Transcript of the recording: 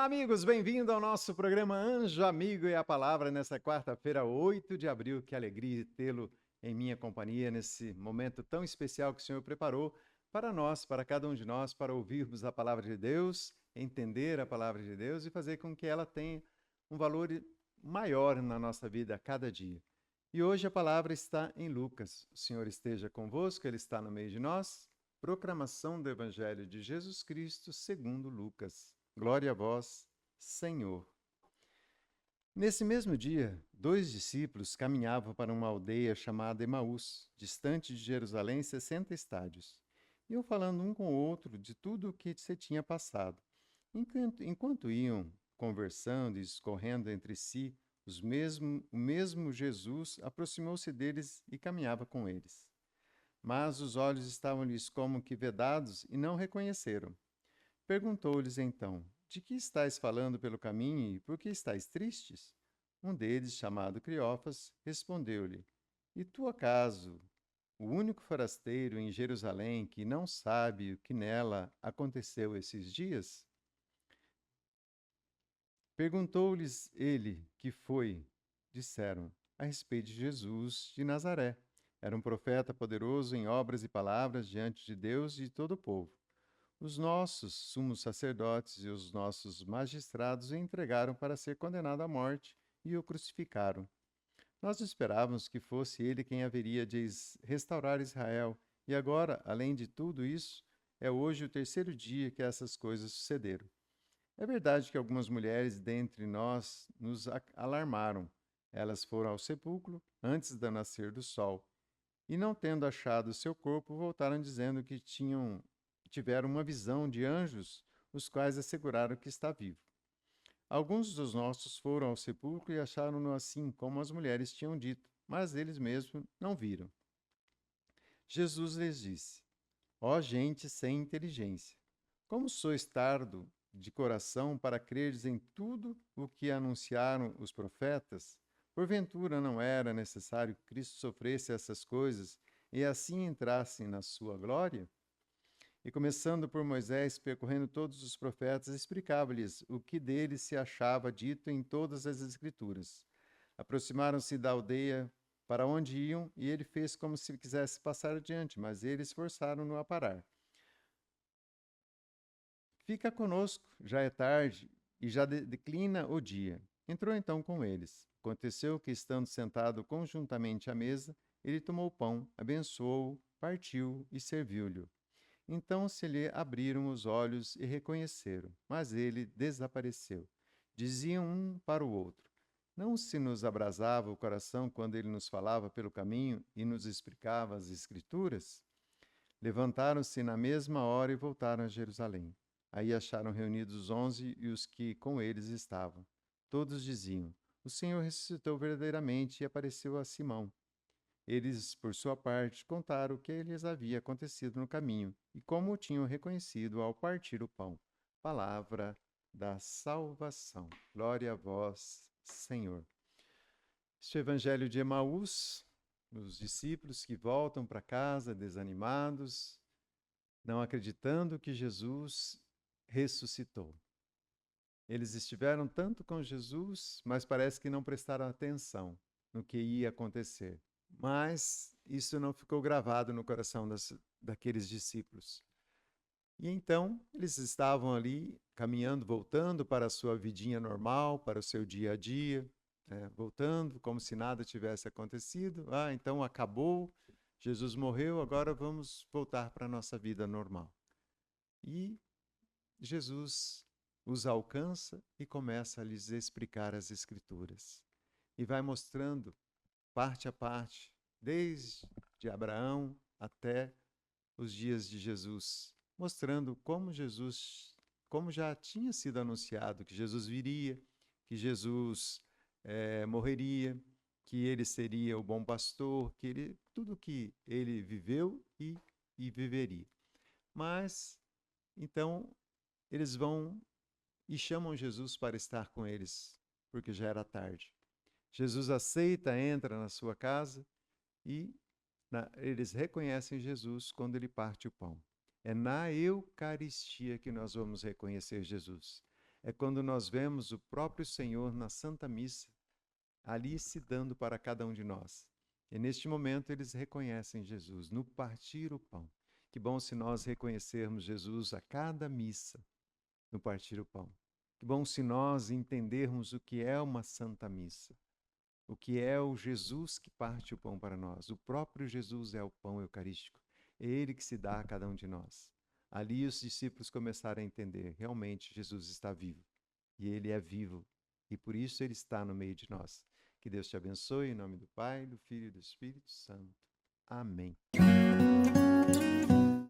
Olá, amigos, bem-vindo ao nosso programa Anjo Amigo e a Palavra nesta quarta-feira, 8 de abril. Que alegria tê-lo em minha companhia nesse momento tão especial que o Senhor preparou para nós, para cada um de nós, para ouvirmos a palavra de Deus, entender a palavra de Deus e fazer com que ela tenha um valor maior na nossa vida a cada dia. E hoje a palavra está em Lucas. O Senhor esteja convosco, Ele está no meio de nós. Proclamação do Evangelho de Jesus Cristo segundo Lucas. Glória a vós, Senhor. Nesse mesmo dia, 2 discípulos caminhavam para uma aldeia chamada Emaús, distante de Jerusalém 60 estádios. Iam falando um com o outro de tudo o que se tinha passado. Enquanto iam conversando e discorrendo entre si, o mesmo Jesus aproximou-se deles e caminhava com eles. Mas os olhos estavam-lhes como que vedados e não reconheceram. Perguntou-lhes então: De que estáis falando pelo caminho e por que estáis tristes? Um deles, chamado Cleófas, respondeu-lhe: E tu, acaso, o único forasteiro em Jerusalém que não sabe o que nela aconteceu esses dias? Perguntou-lhes ele que foi. Disseram: A respeito de Jesus de Nazaré. Era um profeta poderoso em obras e palavras diante de Deus e de todo o povo. Os nossos sumos sacerdotes e os nossos magistrados o entregaram para ser condenado à morte e o crucificaram. Nós esperávamos que fosse ele quem haveria de restaurar Israel, e agora, além de tudo isso, é hoje o terceiro dia que essas coisas sucederam. É verdade que algumas mulheres dentre nós nos alarmaram. Elas foram ao sepulcro antes do nascer do sol, e não tendo achado seu corpo, voltaram dizendo que tiveram uma visão de anjos, os quais asseguraram que está vivo. Alguns dos nossos foram ao sepulcro e acharam-no assim como as mulheres tinham dito, mas eles mesmos não viram. Jesus lhes disse: Ó gente sem inteligência, como sois tardo de coração para crerdes em tudo o que anunciaram os profetas? Porventura não era necessário que Cristo sofresse essas coisas e assim entrasse na sua glória? E começando por Moisés, percorrendo todos os profetas, explicava-lhes o que dele se achava dito em todas as Escrituras. Aproximaram-se da aldeia para onde iam, e ele fez como se quisesse passar adiante, mas eles forçaram-no a parar. Fica conosco, já é tarde, e já declina o dia. Entrou então com eles. Aconteceu que, estando sentado conjuntamente à mesa, ele tomou o pão, abençoou-o, partiu e serviu-lhe. Então se lhe abriram os olhos e reconheceram, mas ele desapareceu. Diziam um para o outro: Não se nos abrasava o coração quando ele nos falava pelo caminho e nos explicava as Escrituras? Levantaram-se na mesma hora e voltaram a Jerusalém. Aí acharam reunidos os 11 e os que com eles estavam. Todos diziam: O Senhor ressuscitou verdadeiramente e apareceu a Simão. Eles, por sua parte, contaram o que lhes havia acontecido no caminho e como o tinham reconhecido ao partir o pão. Palavra da salvação. Glória a vós, Senhor. Este Evangelho de Emaús, os discípulos que voltam para casa desanimados, não acreditando que Jesus ressuscitou. Eles estiveram tanto com Jesus, mas parece que não prestaram atenção no que ia acontecer. Mas isso não ficou gravado no coração daqueles discípulos. E então eles estavam ali caminhando, voltando para a sua vidinha normal, para o seu dia a dia, voltando como se nada tivesse acontecido. Ah, então acabou, Jesus morreu, agora vamos voltar para a nossa vida normal. E Jesus os alcança e começa a lhes explicar as Escrituras. E vai mostrando, parte a parte, desde Abraão até os dias de Jesus, mostrando como já tinha sido anunciado que Jesus viria, que Jesus morreria, que ele seria o bom pastor, tudo que ele viveu e viveria. Mas, então, eles vão e chamam Jesus para estar com eles, porque já era tarde. Jesus aceita, entra na sua casa e eles reconhecem Jesus quando ele parte o pão. É na Eucaristia que nós vamos reconhecer Jesus. é quando nós vemos o próprio Senhor na Santa Missa, ali se dando para cada um de nós. E neste momento eles reconhecem Jesus no partir o pão. Que bom se nós reconhecermos Jesus a cada missa, no partir o pão. Que bom se nós entendermos o que é uma Santa Missa, o que é o Jesus que parte o pão para nós. O próprio Jesus é o pão eucarístico. É ele que se dá a cada um de nós. Ali os discípulos começaram a entender, realmente Jesus está vivo. E ele é vivo. E por isso ele está no meio de nós. Que Deus te abençoe, em nome do Pai, do Filho e do Espírito Santo. Amém.